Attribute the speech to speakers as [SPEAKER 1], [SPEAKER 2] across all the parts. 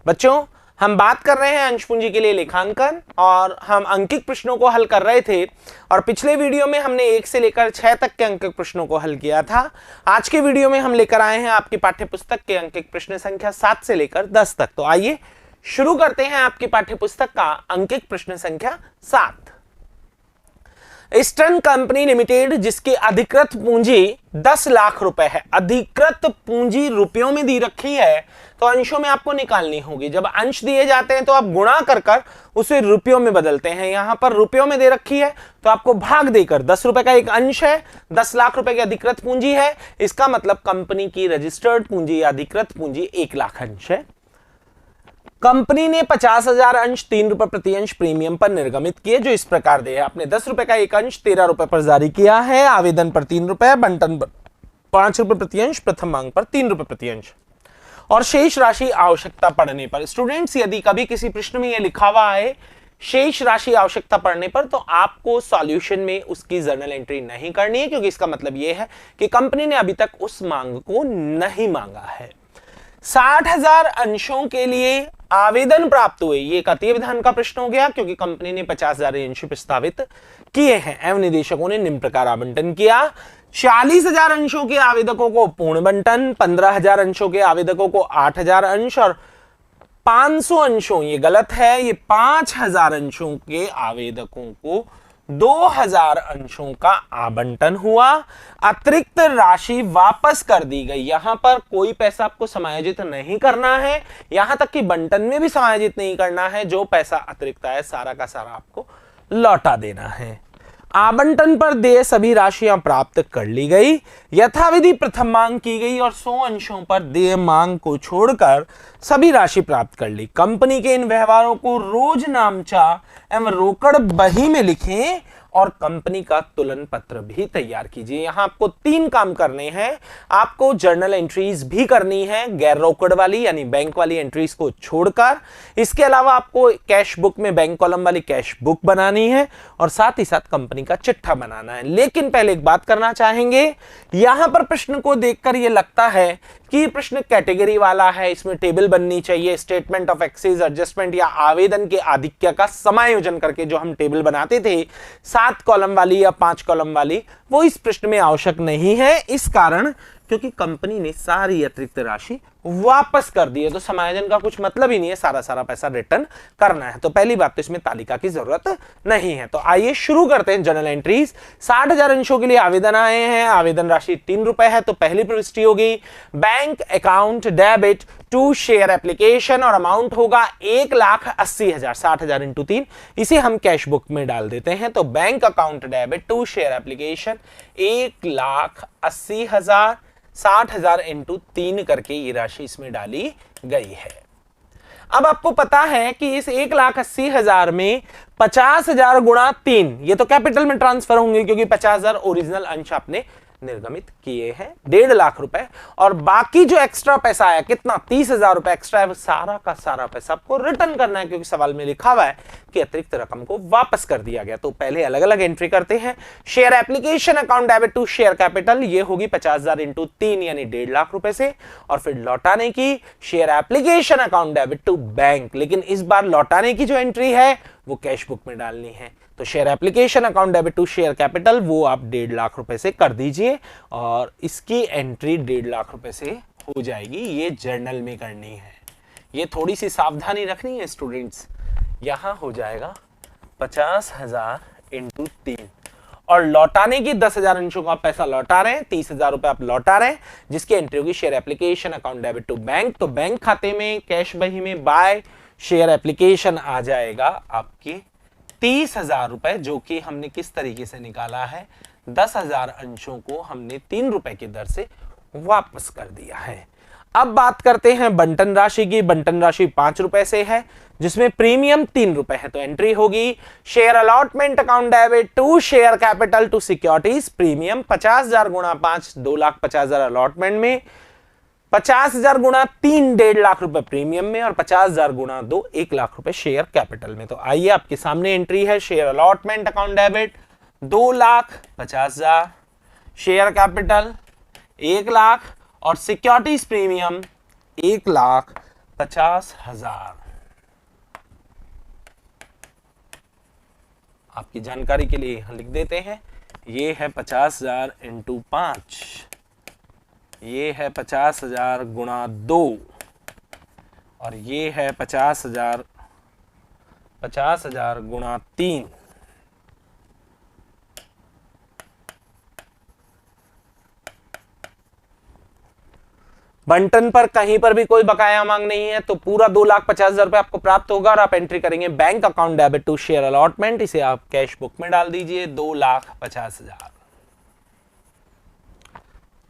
[SPEAKER 1] बच्चों, हम बात कर रहे हैं अंश पूंजी के लिए लेखांकन और हम अंकित प्रश्नों को हल कर रहे थे और पिछले वीडियो में हमने 1 से लेकर 6 तक के अंकित प्रश्नों को हल किया था। आज के वीडियो में हम लेकर आए हैं आपकी पाठ्यपुस्तक के अंकित प्रश्न संख्या 7 से लेकर 10 तक। तो आइए शुरू करते हैं आपकी पाठ्यपुस्तक का अंकित प्रश्न संख्या 7। ईस्टर्न कंपनी लिमिटेड जिसकी अधिकृत पूंजी 10 लाख रुपए है, अधिकृत पूंजी रुपयों में दी रखी है, तो अंशों में आपको निकालनी होगी। जब अंश दिए जाते हैं तो आप गुणा कर कर उसे रुपयों में बदलते हैं। यहां पर रुपयों में दे रखी है तो आपको भाग देकर 10 रुपए का एक अंश है, 10 लाख रुपए की अधिकृत पूंजी है, इसका मतलब कंपनी की रजिस्टर्ड पूंजी या अधिकृत पूंजी 1 लाख अंश है। कंपनी ने 50,000 अंश 3 रुपए प्रति अंश प्रीमियम पर निर्गमित किए, जो इस प्रकार दे। आपने 10 रुपए का एक अंश 13 रुपए पर जारी किया है, आवेदन पर 3 रुपए, बंटन पर 5 रुपए प्रति अंश, प्रथम मांग पर 3 रुपए प्रति अंश और शेष राशि आवश्यकता पड़ने पर। स्टूडेंट्स, यदि कभी किसी प्रश्न में यह लिखा हुआ है शेष राशि आवश्यकता पड़ने पर, तो आपको सॉल्यूशन में उसकी जर्नल एंट्री नहीं करनी है, क्योंकि इसका मतलब यह है कि कंपनी ने अभी तक उस मांग को नहीं मांगा है। 60,000 अंशों के लिए आवेदन प्राप्त हुए, ये अतीय विधान का प्रश्न हो गया, क्योंकि कंपनी ने 50,000 अंश प्रस्तावित किए हैं एवं निदेशकों ने निम्न प्रकार आवंटन किया। 40,000 अंशों के आवेदकों को पूर्ण बंटन, 15,000 अंशों के आवेदकों को 8,000 अंश और 500 अंशों, ये गलत है, ये 5,000 अंशों के आवेदकों को 2,000 अंशों का आवंटन हुआ। अतिरिक्त राशि वापस कर दी गई। यहां पर कोई पैसा आपको समायोजित नहीं करना है, यहां तक कि बंटन में भी समायोजित नहीं करना है। जो पैसा अतिरिक्त आया सारा का सारा आपको लौटा देना है। आवंटन पर देय सभी राशियां प्राप्त कर ली गई। यथाविधि प्रथम मांग की गई और 100 अंशों पर देय मांग को छोड़कर सभी राशि प्राप्त कर ली। कंपनी के इन व्यवहारों को रोज नामचा एवं रोकड़ बही में लिखें और कंपनी का तुलन पत्र भी तैयार कीजिए। यहां आपको 3 काम करने हैं। आपको जर्नल एंट्रीज भी करनी है, गैर रोकड़ वाली यानी बैंक वाली एंट्रीज को छोड़कर। इसके अलावा आपको कैश बुक में बैंक कॉलम वाली कैश बुक बनानी है और साथ ही साथ कंपनी का चिट्ठा बनाना है। लेकिन पहले एक बात करना चाहेंगे, यहां पर प्रश्न को देखकर यह लगता है कि प्रश्न कैटेगरी वाला है, इसमें टेबल बननी चाहिए, स्टेटमेंट ऑफ एक्सेस, एडजस्टमेंट या आवेदन के आधिक्य का समायोजन करके जो हम टेबल बनाते थे 7 कॉलम वाली या 5 कॉलम वाली, वो इस प्रश्न में आवश्यक नहीं है। इस कारण क्योंकि कंपनी ने सारी अतिरिक्त राशि वापस कर दी है, तो समायोजन का कुछ मतलब ही नहीं है, सारा पैसा रिटर्न करना है। तो पहली बात तो इसमें तालिका की जरूरत नहीं है। तो आइए शुरू करते हैं जर्नल एंट्रीज। 60,000 अंशों के लिए आवेदन आए हैं, आवेदन राशि 3 रुपए है, तो पहली प्रविष्टि होगी bank account debit to share application और अमाउंट होगा 1,80,000, 60,000 इंटू 3, इसे हम कैश बुक में डाल देते हैं। तो bank account debit to share application 1,80,000, 60,000 into 3 करके ये राशि इसमें डाली गई है। अब आपको पता है कि इस 1,80,000 में 50,000 गुणा 3, ये तो कैपिटल में ट्रांसफर होंगे क्योंकि 50,000 ओरिजिनल अंश आपने निर्गमित किए हैं, 1.5 लाख रुपए, और बाकी जो एक्स्ट्रा पैसा आया कितना 30,000 रुपए एक्स्ट्रा है, वो सारा का सारा पैसा आपको रिटर्न करना है, क्योंकि सवाल में लिखा हुआ है कि अतिरिक्त रकम को वापस कर दिया गया। तो पहले अलग अलग एंट्री करते हैं। Share application account debit to share capital, ये होगी 50,000 इंटू 3 यानी 1.5 लाख रुपए से, और फिर लौटाने की share application account debit to bank, लेकिन इस बार लौटाने की जो एंट्री है वो कैश बुक में डालनी है। तो share application account debit to share capital वो आप 1.5 लाख रुपए से कर दीजिए और इसकी एंट्री 1.5 लाख रुपए से हो जाएगी। ये जर्नल में करनी है, ये थोड़ी सी सावधानी रखनी है स्टूडेंट्स। यहां हो जाएगा 50,000 इंटू 3 और लौटाने की 10,000 अंशों का आप पैसा लौटा रहे हैं, 30,000 रुपए आप लौटा रहे हैं, जिसकी एंट्री होगी share application account debit to bank. तो बैंक खाते में कैश बही में बाय शेयर एप्लीकेशन आ जाएगा आपके 30,000 रुपए, जो कि हमने किस तरीके से निकाला है, 10,000 अंशों को हमने 3 रुपए की दर से वापस कर दिया है। अब बात करते हैं बंटन राशि की। बंटन राशि 5 रुपए से है, जिसमें प्रीमियम 3 रुपए है, तो एंट्री होगी share allotment account debit to share capital to securities, premium 50,000 गुणा 5 2,50,000 अलॉटमेंट में, 50,000 गुणा 3 1.5 लाख रुपए प्रीमियम में, और 50,000 गुणा 2 1 लाख रुपए शेयर कैपिटल में। तो आइए आपके सामने एंट्री है share allotment account debit 2,50,000, share capital 1 lakh और सिक्योरिटीज प्रीमियम 1,50,000 50,000। आपकी जानकारी के लिए यहां लिख देते हैं, ये है 50,000 इंटू 5, ये है 50,000 गुणा 2, और ये है 50,000 गुणा 3। बंटन पर कहीं पर भी कोई बकाया मांग नहीं है, तो पूरा 2,50,000 रुपए आपको प्राप्त होगा, और आप एंट्री करेंगे bank account debit to share allotment. इसे आप कैश बुक में डाल दीजिए, 2,50,000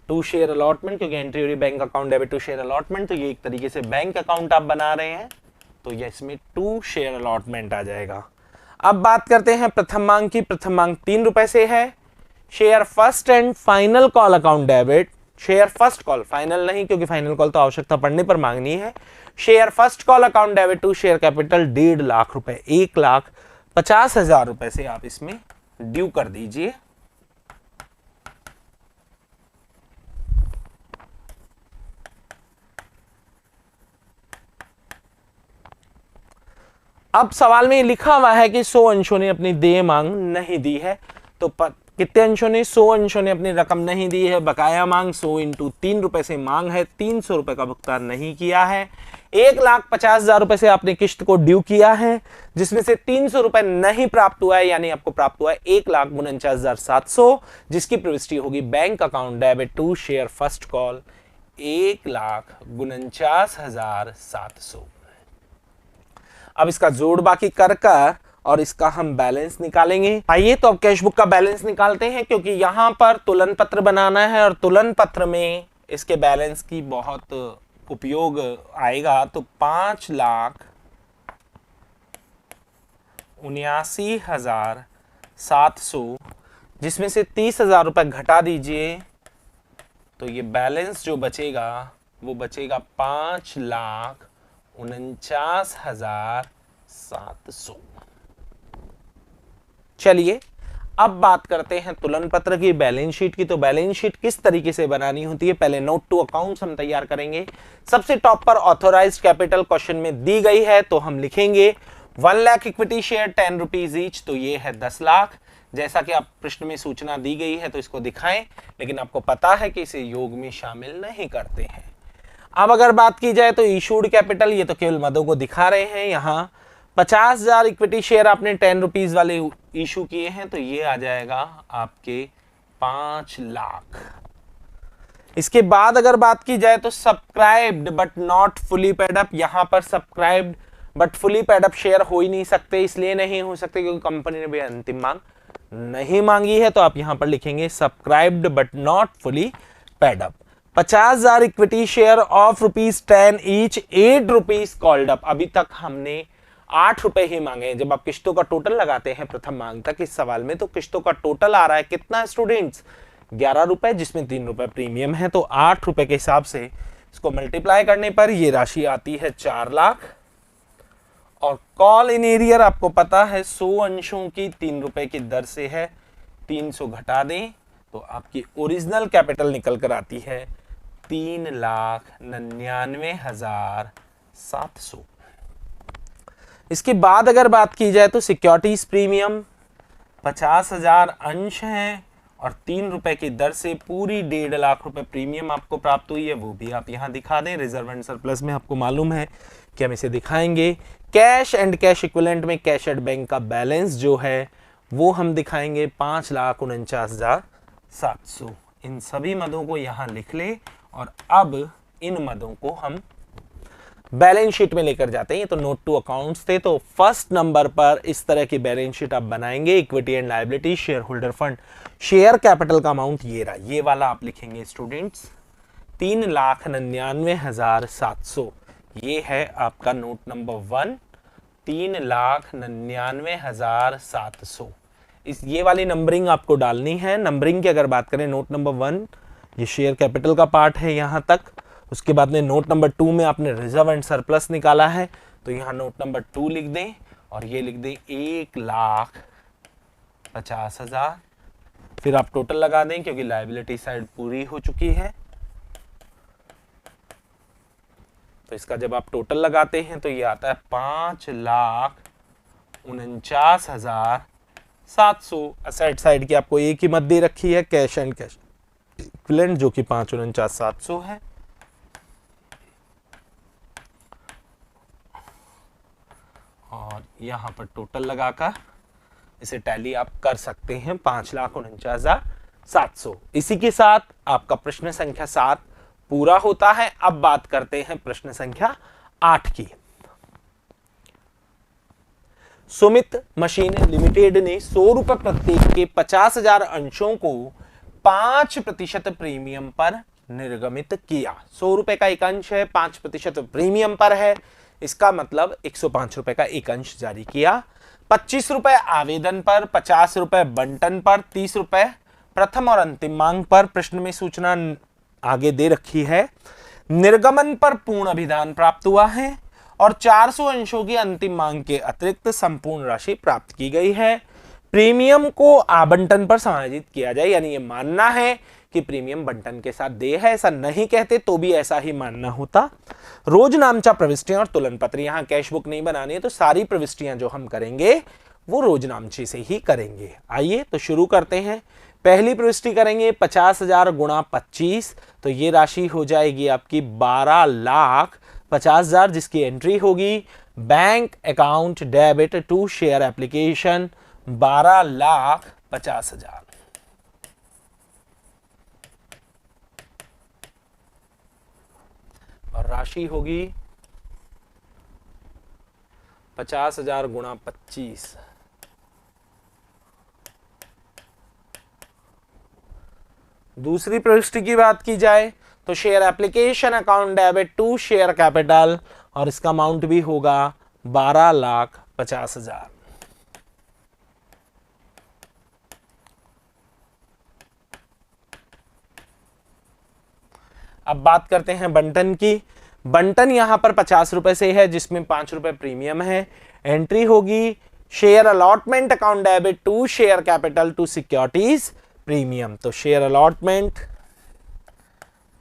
[SPEAKER 1] टू शेयर अलॉटमेंट, क्योंकि एंट्री हो रही bank account debit to share allotment, तो ये एक तरीके से बैंक अकाउंट आप बना रहे हैं, तो ये इसमें टू शेयर अलॉटमेंट आ जाएगा। अब बात करते हैं प्रथम मांग की। प्रथम मांग 3 रुपए से है। Share first and final call account debit, share first call, final नहीं, क्योंकि फाइनल कॉल तो आवश्यकता पड़ने पर मांगनी है। Share first call account debit to share capital 1.5 lakh रुपए, 1,50,000 रुपए से आप इसमें ड्यू कर दीजिए। अब सवाल में लिखा हुआ है कि 100 अंशों ने अपनी देय मांग नहीं दी है, तो कितने अंशों ने? 100 अंशों ने अपनी रकम नहीं दी है। बकाया मांग 100 इंटू 3 रुपए से मांग है, 300 रुपए का भुगतान नहीं किया है। 1,50,000 रुपए से आपने किस्त को ड्यू किया है, जिसमें से 300 रुपए नहीं प्राप्त हुआ है, यानी आपको प्राप्त हुआ है 1,49,700, जिसकी प्रविष्टि होगी bank account debit to share first call 1,49,700। अब इसका जोड़ बाकी कर और इसका हम बैलेंस निकालेंगे। आइए तो अब कैश बुक का बैलेंस निकालते हैं, क्योंकि यहां पर तुलन पत्र बनाना है और तुलन पत्र में इसके बैलेंस की बहुत उपयोग आएगा। तो 5,79,700, जिसमें से 30,000 रुपए घटा दीजिए, तो ये बैलेंस जो बचेगा वो बचेगा 5,49,700। चलिए अब बात करते हैं तुलन पत्र की, बैलेंस शीट की। तो बैलेंस शीट किस तरीके से बनानी होती है? पहले नोट टू अकाउंट्स हम तैयार करेंगे। सबसे टॉप पर ऑथोराइज्ड कैपिटल क्वेश्चन में दी गई है, तो हम लिखेंगे 1 lakh equity share 10 rupees each, तो ये है 10 लाख। जैसा कि आप प्रश्न में सूचना दी गई है तो इसको दिखाएं, लेकिन आपको पता है कि इसे योग में शामिल नहीं करते हैं। अब अगर बात की जाए तो इशूड कैपिटल, ये तो केवल मदों को दिखा रहे हैं। यहां 50,000 इक्विटी शेयर आपने 10 रुपीज वाले इशू किए हैं, तो ये आ जाएगा आपके 5 लाख। इसके बाद अगर बात की जाए तो subscribed but not fully paid up, यहां पर subscribed but fully paid up share हो ही नहीं सकते। इसलिए नहीं हो सकते क्योंकि कंपनी ने भी अंतिम मांग नहीं मांगी है, तो आप यहां पर लिखेंगे subscribed but not fully paid up. 50,000 equity share of ₹10 each, 8 rupees called up. अभी तक हमने 8 रुपए ही मांगे हैं। जब आप किस्तों का टोटल लगाते हैं प्रथम मांग तक इस सवाल में, तो किस्तों का टोटल आ रहा है कितना स्टूडेंट्स? 11 रुपए, जिसमें 3 रुपए प्रीमियम है। तो 8 रुपए के हिसाब से इसको मल्टीप्लाई करने पर ये राशि आती है 4 लाख। और कॉल इन एरियर आपको पता है 100 अंशों की 3 रुपए की दर से है, 300 घटा दें तो आपकी ओरिजिनल कैपिटल निकल कर आती है 3,99,700। इसके बाद अगर बात की जाए तो सिक्योरिटीज प्रीमियम 50,000 अंश हैं और 3 रुपए की दर से पूरी 1.5 लाख रुपए प्रीमियम आपको प्राप्त हुई है, वो भी आप यहां दिखा दें। रिजर्व एंड सरप्लस में आपको मालूम है कि हम इसे दिखाएंगे। कैश एंड कैश इक्विवेलेंट में कैश एट बैंक का बैलेंस जो है वो हम दिखाएंगे 5,49,700। इन सभी मदों को यहां लिख ले और अब इन मदों को हम बैलेंस शीट में लेकर जाते हैं। तो नोट टू अकाउंट्स थे, तो फर्स्ट नंबर पर इस तरह की बैलेंस शीट आप बनाएंगे। Equity and liability, share holder fund, share capital का अमाउंट ये रहा, ये वाला आप लिखेंगे स्टूडेंट्स 3,99,700। ये है आपका नोट नंबर 1, 3,99,700। इस ये वाली नंबरिंग आपको डालनी है। नंबरिंग की अगर बात करें, नोट नंबर 1 ये शेयर कैपिटल का पार्ट है यहां तक। उसके बाद में नोट नंबर 2 में आपने रिजर्व एंड सरप्लस निकाला है, तो यहां नोट नंबर 2 लिख दें और ये लिख दें 1,50,000। फिर आप टोटल लगा दें क्योंकि लायबिलिटी साइड पूरी हो चुकी है। तो इसका जब आप टोटल लगाते हैं तो ये आता है 5,49,700। असेट साइड की आपको एक ही मत दे रखी है, कैश एंड कैश इक्विवेलेंट, जो कि 5,49,700 है। और यहां पर टोटल लगाकर इसे टैली आप कर सकते हैं, 5,49,700। इसी के साथ आपका प्रश्न संख्या 7 पूरा होता है। अब बात करते हैं प्रश्न संख्या 8 की। सुमित मशीन लिमिटेड ने 100 रुपए प्रत्येक के 50,000 अंशों को 5% प्रीमियम पर निर्गमित किया। 100 रुपए का एक अंश है, 5% प्रीमियम पर है, इसका मतलब 105 रुपए का एक अंश जारी किया। 25 रुपए आवेदन पर, 50 रुपए बंटन पर, 30 रुपए प्रथम और अंतिम मांग पर। प्रश्न में सूचना आगे दे रखी है। निर्गमन पर पूर्ण अभिधान प्राप्त हुआ है और 400 अंशों की अंतिम मांग के अतिरिक्त संपूर्ण राशि प्राप्त की गई है। प्रीमियम को आवंटन पर समायोजित किया जाए, यानी यह मानना है कि प्रीमियम बंटन के साथ देय है, ऐसा नहीं कहते तो भी ऐसा ही मानना होता। रोज नामचा प्रविष्टियां और तुलन पत्र, यहां कैश बुक नहीं बनानी है तो सारी प्रविष्टियां जो हम करेंगे वो रोज नामचे से ही करेंगे। आइए तो शुरू करते हैं। पहली प्रविष्टि करेंगे 50,000 गुणा 25, तो ये राशि हो जाएगी आपकी 12,50,000, जिसकी एंट्री होगी bank account debit to share application 12,50,000। और राशि होगी 50,000 गुणा 25। दूसरी प्रविष्टि की बात की जाए तो share application account debit to share capital, और इसका अमाउंट भी होगा 12,50,000। अब बात करते हैं बंटन की। बंटन यहां पर 50 रुपए से है, जिसमें 5 रुपए प्रीमियम है। एंट्री होगी share allotment account debit to share capital to securities premium. तो शेयर अलॉटमेंट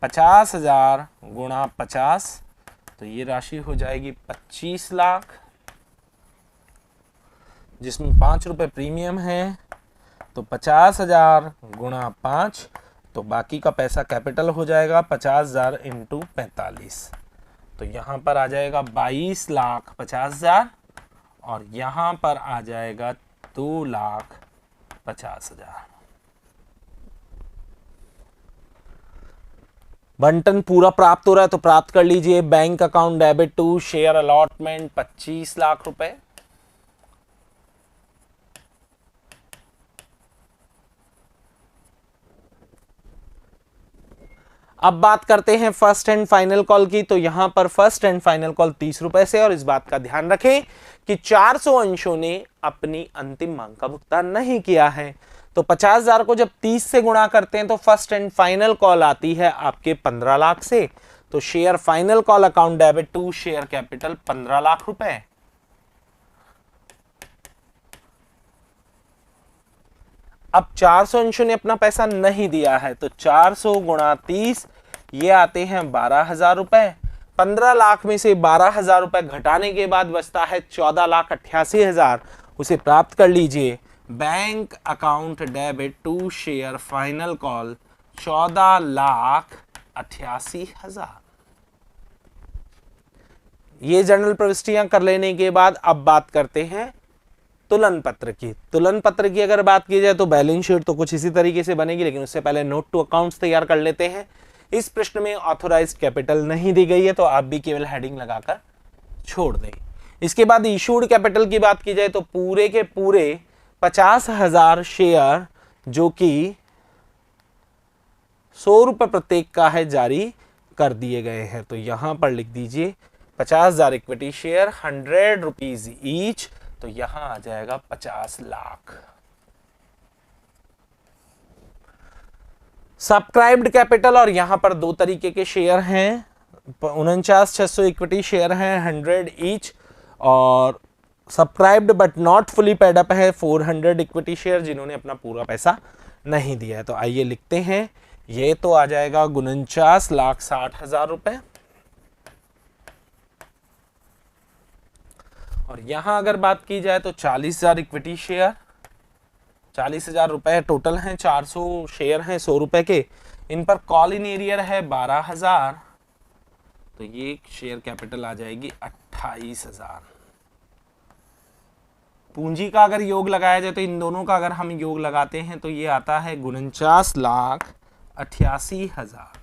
[SPEAKER 1] 50,000 गुणा 50, तो ये राशि हो जाएगी 25 लाख, जिसमें 5 रुपए प्रीमियम है। तो 50,000 गुणा 5, तो बाकी का पैसा कैपिटल हो जाएगा 50,000 इंटू 45, तो यहां पर आ जाएगा 22,50,000 और यहां पर आ जाएगा 2,50,000। बंटन पूरा प्राप्त हो रहा है तो प्राप्त कर लीजिए। Bank account debit to share allotment 25 lakh रुपए। अब बात करते हैं फर्स्ट एंड फाइनल कॉल की। तो यहां पर फर्स्ट एंड फाइनल कॉल 30 रुपए से, और इस बात का ध्यान रखें कि 400 अंशों ने अपनी अंतिम मांग का भुगतान नहीं किया है। तो 50,000 को जब 30 से गुणा करते हैं तो फर्स्ट एंड फाइनल कॉल आती है आपके 15 लाख से। तो share final call account debit to share capital 15 lakh रुपए। अब 400 अंशों ने अपना पैसा नहीं दिया है, तो 400 गुणा 30, ये आते हैं 12,000 रुपए। 15 लाख में से 12,000 रुपए घटाने के बाद बचता है 14,88,000, उसे प्राप्त कर लीजिए। Bank account debit to share final call 14,88,000। ये जनरल प्रविष्टियां कर लेने के बाद अब बात करते हैं तुलन पत्र की। तुलन पत्र की अगर बात की जाए तो बैलेंस शीट तो कुछ इसी तरीके से बनेगी, लेकिन उससे पहले नोट टू अकाउंट्स तैयार कर लेते हैं। इस प्रश्न में ऑथोराइज्ड कैपिटल नहीं दी गई है, तो आप भी केवल हेडिंग लगाकर छोड़ दें। इसके बाद इशूड कैपिटल की बात की जाए तो पूरे के पूरे 50,000 शेयर, जो कि 100 रुपए प्रत्येक का है, जारी कर दिए गए हैं। तो यहां पर लिख दीजिए 50,000 इक्विटी शेयर 100 रुपीज ईच, तो यहां आ जाएगा 50 लाख। सब्सक्राइब्ड कैपिटल, और यहां पर दो तरीके के शेयर हैं, 49,600 इक्विटी शेयर हैं 100 ईच, और subscribed but not fully paid up है 400 इक्विटी शेयर, जिन्होंने अपना पूरा पैसा नहीं दिया है। तो आइए लिखते हैं, ये तो आ जाएगा 49,60,000 रुपए। और यहां अगर बात की जाए तो 40,000 इक्विटी शेयर, 40,000 रुपए टोटल हैं, 400 शेयर हैं 100 रुपए के, इन पर कॉल इन एरियर है 12,000, तो ये शेयर कैपिटल आ जाएगी 28,000। पूंजी का अगर योग लगाया जाए तो इन दोनों का अगर हम योग लगाते हैं तो ये आता है 49,88,000।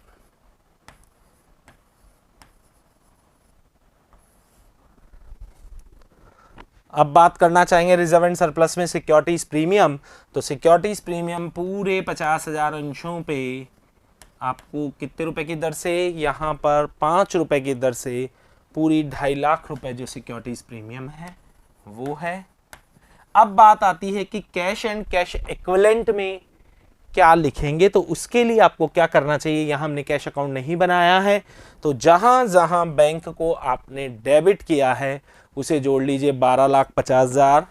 [SPEAKER 1] अब बात करना चाहेंगे रिजर्व एंड सरप्लस में सिक्योरिटीज प्रीमियम, तो सिक्योरिटीज प्रीमियम पूरे 50,000 अंशों पे आपको कितने रुपए की दर से, यहां पर 5 रुपए की दर से पूरी 2.5 लाख रुपए जो सिक्योरिटीज प्रीमियम है वो है। अब बात आती है कि कैश एंड कैश इक्विवेलेंट में क्या लिखेंगे, तो उसके लिए आपको क्या करना चाहिए, यहां हमने कैश अकाउंट नहीं बनाया है, तो जहां जहां बैंक को आपने डेबिट किया है उसे जोड़ लीजिए 12,50,000,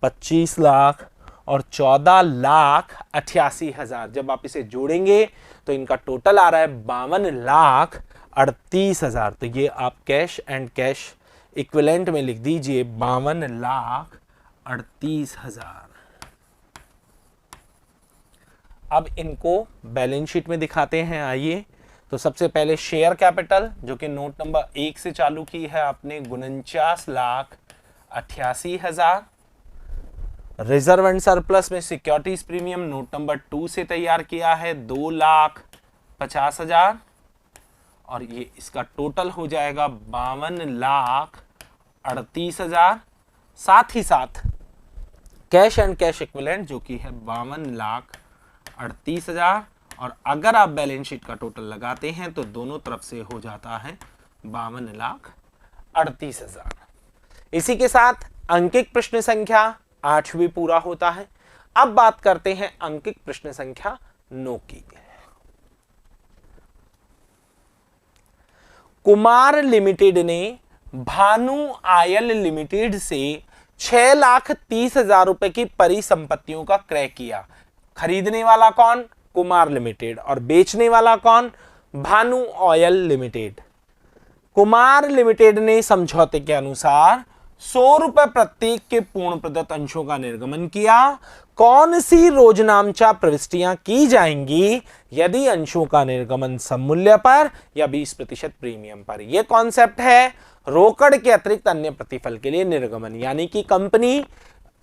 [SPEAKER 1] 25 लाख और 14,88,000। जब आप इसे जोड़ेंगे तो इनका टोटल आ रहा है 52,38,000। तो ये आप कैश एंड कैश इक्विवेलेंट में लिख दीजिए 52,38,000। अब इनको बैलेंस शीट में दिखाते हैं, आइए। तो सबसे पहले शेयर कैपिटल जो कि नोट नंबर 1 से चालू की है आपने 49,88,000। रिजर्व एंड सरप्लस में सिक्योरिटीज प्रीमियम नोट नंबर 2 से तैयार किया है 2,50,000 और ये इसका टोटल हो जाएगा 52,38,000। साथ ही साथ कैश एंड कैश इक्विवेलेंट जो कि है 52,38,000 और अगर आप बैलेंस शीट का टोटल लगाते हैं तो दोनों तरफ से हो जाता है 52,38,000। इसी के साथ अंकित प्रश्न संख्या 8 भी पूरा होता है। अब बात करते हैं अंकित प्रश्न संख्या 9 की। कुमार लिमिटेड ने भानु आयल लिमिटेड से 6,30,000 रुपए की परिसंपत्तियों का क्रय किया। खरीदने वाला कौन? कुमार लिमिटेड। और बेचने वाला कौन? Bhanu oil limited. Kumar limited ने समझौते के अनुसार 100 रुपए प्रत्येक के पूर्ण प्रदत्त अंशों का निर्गमन किया। कौन सी रोजनामचा प्रविष्टियां की जाएंगी यदि अंशों का निर्गमन सममूल्य पर या 20% प्रीमियम पर? यह कॉन्सेप्ट है रोकड़ के अतिरिक्त अन्य प्रतिफल के लिए निर्गमन, यानी कि कंपनी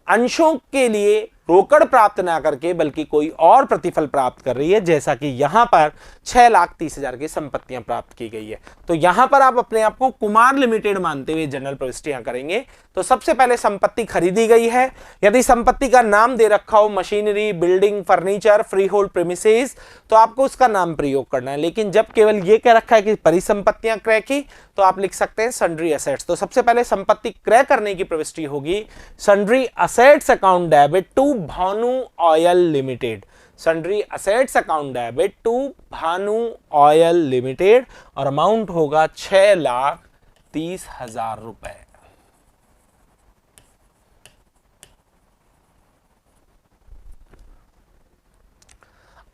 [SPEAKER 1] अंशों के लिए रोकड़ प्राप्त ना करके बल्कि कोई और प्रतिफल प्राप्त कर रही है, जैसा कि यहां पर 6,30,000 की संपत्तियां प्राप्त की गई है। तो यहां पर आप अपने आप को कुमार लिमिटेड मानते हुए जनरल प्रविष्टियां करेंगे। तो सबसे पहले संपत्ति खरीदी गई है। यदि संपत्ति का नाम दे रखा हो machinery, building, furniture, free hold premises, तो आपको उसका नाम प्रयोग करना है। लेकिन जब केवल यह कह रखा है कि परिसंपत्तियां क्रय की, तो आप लिख सकते हैं सन्ड्री असेट्स। तो सबसे पहले संपत्ति क्रय करने की प्रविष्टि होगी sundry assets account debit to Bhanu oil limited. Sundry assets account debit to Bhanu oil limited और अमाउंट होगा 6,30,000 रुपए।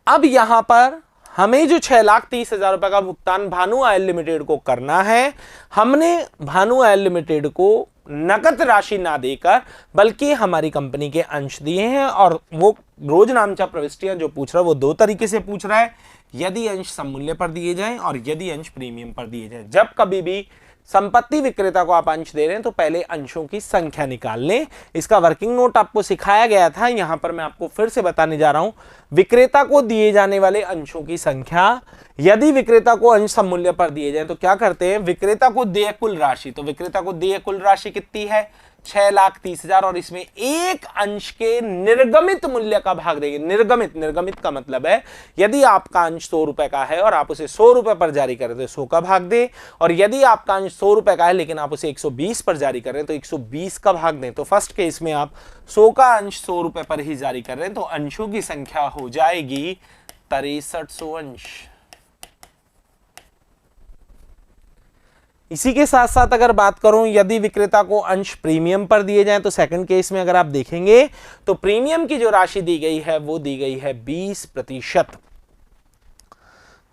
[SPEAKER 1] अब यहां पर हमें जो 6,30,000 रुपए का भुगतान भानु ऑयल लिमिटेड को करना है, हमने भानु ऑयल लिमिटेड को नकद राशि ना देकर बल्कि हमारी कंपनी के अंश दिए हैं। और वो रोजनामचा प्रविष्टियां जो पूछ रहा है वो 2 तरीके से पूछ रहा है, यदि अंश सममूल्य पर दिए जाएं और यदि अंश प्रीमियम पर दिए जाएं। जब कभी भी संपत्ति विक्रेता को आप अंश दे रहे हैं तो पहले अंशों की संख्या निकाल लें। इसका वर्किंग नोट आपको सिखाया गया था, यहां पर मैं आपको फिर से बताने जा रहा हूं। विक्रेता को दिए जाने वाले अंशों की संख्या, यदि विक्रेता को अंश सममूल्य पर दिए जाए तो क्या करते हैं, विक्रेता को देय कुल राशि, तो विक्रेता को देय कुल राशि कितनी है 6,30,000 और इसमें एक अंश के निर्गमित मूल्य का भाग देंगे। निर्गमित का मतलब है यदि आपका अंश 100 रुपए का है और आप उसे 100 रुपए पर जारी कर रहे हैं तो 100 का भाग दें, और यदि आपका अंश 100 रुपए का है लेकिन आप उसे 120 पर जारी कर रहे हैं तो 120 का भाग दें। तो फर्स्ट केस में आप 100 का अंश 100 रुपए पर ही जारी कर रहे हैं तो अंशों की संख्या हो जाएगी 6300 अंश। इसी के साथ साथ अगर बात करूं यदि विक्रेता को अंश प्रीमियम पर दिए जाएं तो सेकंड केस में अगर आप देखेंगे तो प्रीमियम की जो राशि दी गई है वो दी गई है 20%।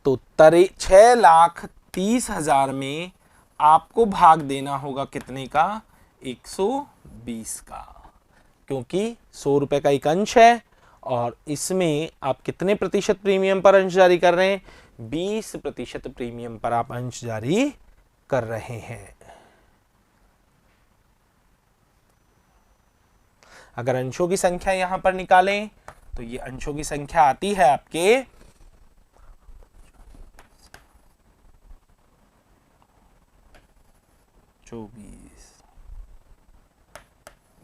[SPEAKER 1] तो 6,30,000 में आपको भाग देना होगा कितने का, 120 का, क्योंकि 100 रुपए का एक अंश है और इसमें आप कितने प्रतिशत प्रीमियम पर अंश जारी कर रहे हैं? 20% प्रीमियम पर आप अंश जारी कर रहे हैं। अगर अंशों की संख्या यहां पर निकालें तो ये अंशों की संख्या आती है आपके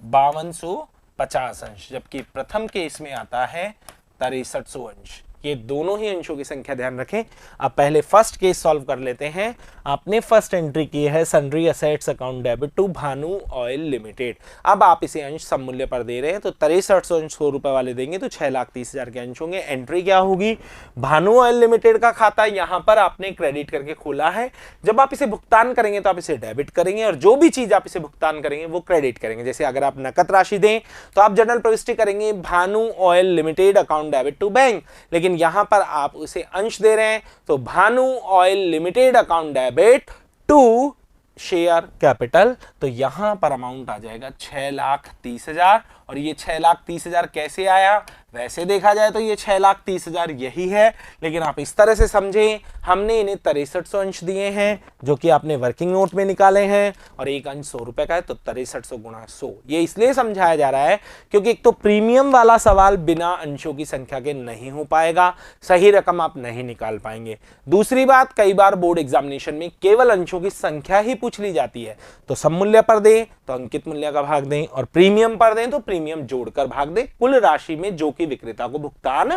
[SPEAKER 1] 5250 अंश, जबकि प्रथम केस में आता है 6300 अंश। ये दोनों ही अंशों की संख्या ध्यान रखें। अब पहले फर्स्ट केस सॉल्व कर लेते हैं। आपने फर्स्ट एंट्री की है sundry assets account debit to Bhanu oil limited. अब आप इसे अंश सम मूल्य पर दे रहे हैं तो 6300 अंश 100 रुपए वाले देंगे तो 6,30,000 के अंश होंगे। एंट्री क्या होगी? भानु ऑयल लिमिटेड का खाता यहां पर आपने क्रेडिट करके खोला है। जब आप इसे भुगतान करेंगे तो आप इसे डेबिट करेंगे और जो भी चीज आप इसे भुगतान करेंगे वो क्रेडिट करेंगे। जैसे अगर आप नकद राशि दें तो आप जनरल प्रविष्टि करेंगे Bhanu oil limited account debit to bank, लेकिन यहां पर आप उसे अंश दे रहे हैं तो Bhanu oil limited account debit to share capital. तो यहां पर अमाउंट आ जाएगा 6,30,000। और ये 6,30,000 कैसे आया? वैसे देखा जाए तो ये 6,30,000 यही है, लेकिन आप इस तरह से समझें, हमने इन्हें 6300 अंश दिए हैं जो कि आपने वर्किंग नोट में निकाले हैं और एक अंश 100 रुपए का है, तो 6300 गुणा 100। ये इसलिए समझाया जा रहा है क्योंकि एक तो प्रीमियम वाला सवाल बिना अंशों की संख्या के नहीं हो पाएगा, सही रकम आप नहीं निकाल पाएंगे। दूसरी बात, कई बार बोर्ड एग्जामिनेशन में केवल अंशों की संख्या ही पूछ ली जाती है, तो सम मूल्य पर दें तो अंकित मूल्य का भाग दें और प्रीमियम पर दें तो प्रीमियम जोड़कर भाग दें कुल राशि में जो कि विक्रेता को भुगतान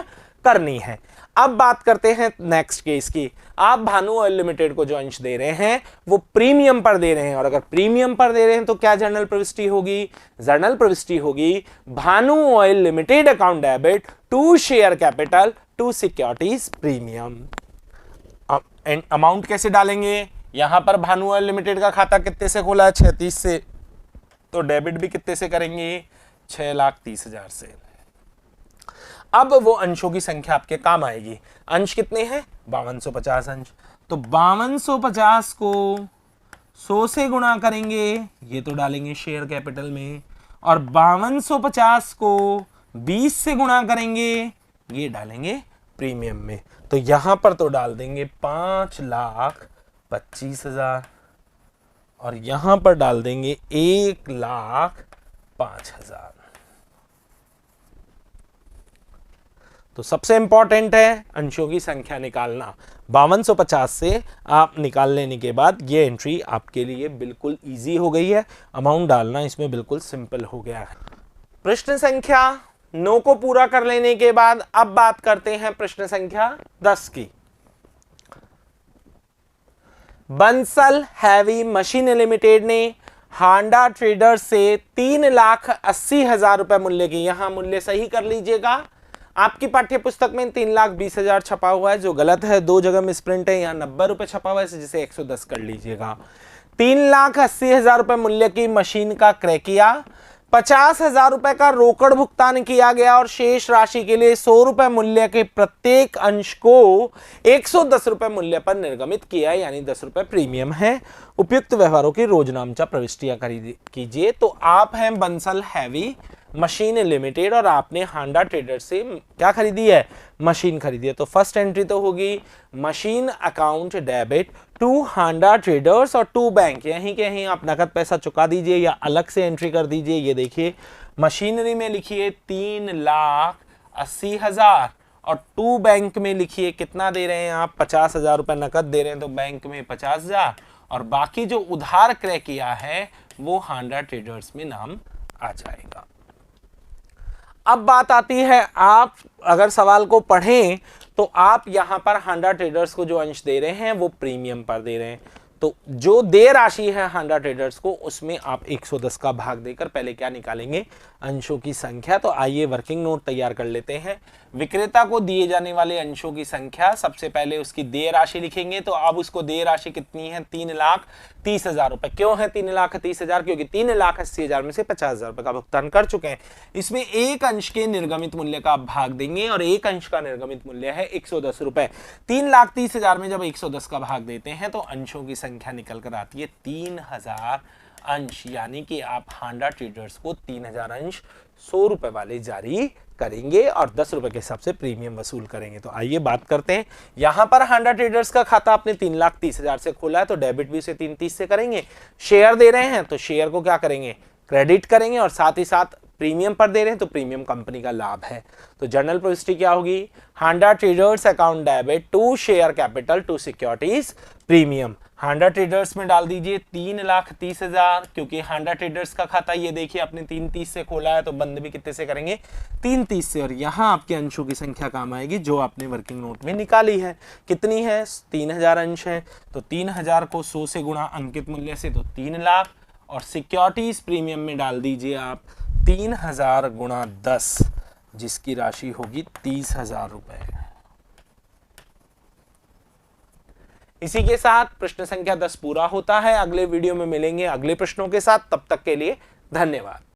[SPEAKER 1] करनी है। अब बात करते हैं नेक्स्ट केस की। आप भानु ऑयल लिमिटेड को जो अंश दे रहे हैं वो प्रीमियम पर दे रहे हैं, और अगर प्रीमियम पर दे रहे हैं तो क्या जर्नल प्रविष्टि होगी? जर्नल प्रविष्टि होगी Bhanu oil limited account debit to share capital to securities premium. Amount कैसे डालेंगे? यहां पर भानु ऑयल लिमिटेड का खाता कितने से खोला है? 36 से, तो डेबिट भी कितने से करेंगे? 6,30,000 से। अब वो अंशों की संख्या आपके काम आएगी। अंश कितने हैं? 5250 अंश। तो 5250 को 100 से गुणा करेंगे, ये तो डालेंगे शेयर कैपिटल में, और 5250 को 20 से गुणा करेंगे, ये डालेंगे प्रीमियम में। तो यहां पर तो डाल देंगे 5,25,000 और यहां पर डाल देंगे 1,05,000। तो सबसे इंपॉर्टेंट है अंशों की संख्या निकालना। 5250 से आप निकाल लेने के बाद ये एंट्री आपके लिए बिल्कुल इजी हो गई है। अमाउंट डालना इसमें बिल्कुल सिंपल हो गया है। प्रश्न संख्या 9 को पूरा कर लेने के बाद अब बात करते हैं प्रश्न संख्या 10 की। बंसल हैवी मशीन लिमिटेड ने हांडा ट्रेडर्स से 3,80,000 रुपए मूल्य की, यहां मूल्य सही कर लीजिएगा, आपकी पाठ्य पुस्तक में 3,20,000 छपा हुआ है जो गलत है, 2 जगह मिसप्रिंट है, यहाँ 90 रुपए छपा हुआ है जिसे 110 कर लीजिएगा। 3,80,000 रुपए मूल्य की मशीन का क्रय किया, 50,000 रुपए का रोकड़ भुगतान किया गया और शेष राशि के लिए 100 रुपए मूल्य के प्रत्येक अंश को 110 रुपए मूल्य पर निर्गमित किया, यानी 10 रुपए प्रीमियम है। उपयुक्त व्यवहारों की रोजनामचा प्रविष्टियां कीजिए। तो आप हैं बंसल हैवी मशीन लिमिटेड और आपने हांडा ट्रेडर से क्या खरीदी है? मशीन खरीदी है। तो फर्स्ट एंट्री तो होगी machine account debit to Handa traders और टू बैंक, यहीं के यहीं आप नकद पैसा चुका दीजिए या अलग से एंट्री कर दीजिए। ये देखिए मशीनरी में लिखिए 3,80,000 और टू बैंक में लिखिए कितना दे रहे हैं आप? 50,000 रुपए नकद दे रहे हैं तो बैंक में 50,000 और बाकी जो उधार क्रय किया है वो हांडा ट्रेडर्स में नाम आ जाएगा। अब बात आती है, आप अगर सवाल को पढ़ें तो आप यहां पर हांडा ट्रेडर्स को जो अंश दे रहे हैं वो प्रीमियम पर दे रहे हैं, तो जो देय राशि है हांडा ट्रेडर्स को उसमें आप 110 का भाग देकर पहले क्या निकालेंगे? अंशों की संख्या। तो आइए वर्किंग नोट तैयार कर लेते हैं। विक्रेता को दिए जाने वाले अंशों की संख्या, सबसे पहले उसकी देय राशि लिखेंगे। तो अब उसको देय राशि कितनी है? 3,30,000 रुपए। क्यों है 3,30,000? क्योंकि 3,80,000 में से 50,000 रुपए का भुगतान कर चुके हैं। इसमें एक अंश के निर्गमित मूल्य का भाग देंगे और एक अंश का निर्गमित मूल्य है 110 रुपए। 3,30,000 में जब 110 का भाग देते हैं तो अंशों की संख्या निकल कर आती है 3,000 अंश, यानी कि आप हांडा ट्रेडर्स को 3000 अंश 100 रुपए वाले जारी करेंगे और 10 रुपए के हिसाब से प्रीमियम वसूल करेंगे। तो आइए बात करते हैं। यहां पर हांडा ट्रेडर्स का खाता आपने 3,30,000 से खोला है, तो डेबिट भी उसे 330 से करेंगे। शेयर दे रहे हैं तो शेयर को क्या करेंगे, क्रेडिट करेंगे, और साथ ही साथ प्रीमियम पर दे रहे हैं तो प्रीमियम कंपनी का लाभ है। तो जनरल प्रविष्टि क्या होगी, Handa traders account debit to share capital to securities premium. Handa traders में डाल दीजिए 3,30,000, क्योंकि हांडा ट्रेडर्स का खाता ये देखिए आपने 330 से खोला है, तो बंद भी कितने से करेंगे, 330 से। और यहाँ आपके अंशों की संख्या काम आएगी जो आपने वर्किंग नोट में निकाली है। कितनी है, 3000 अंश है, तो 3000 को 100 से गुणा अंकित मूल्य से, तो 3 लाख, और सिक्योरिटीज प्रीमियम में डाल दीजिए आप 3000 गुणा 10, जिसकी राशि होगी 30,000 रुपए। इसी के साथ प्रश्न संख्या 10 पूरा होता है। अगले वीडियो में मिलेंगे अगले प्रश्नों के साथ, तब तक के लिए धन्यवाद।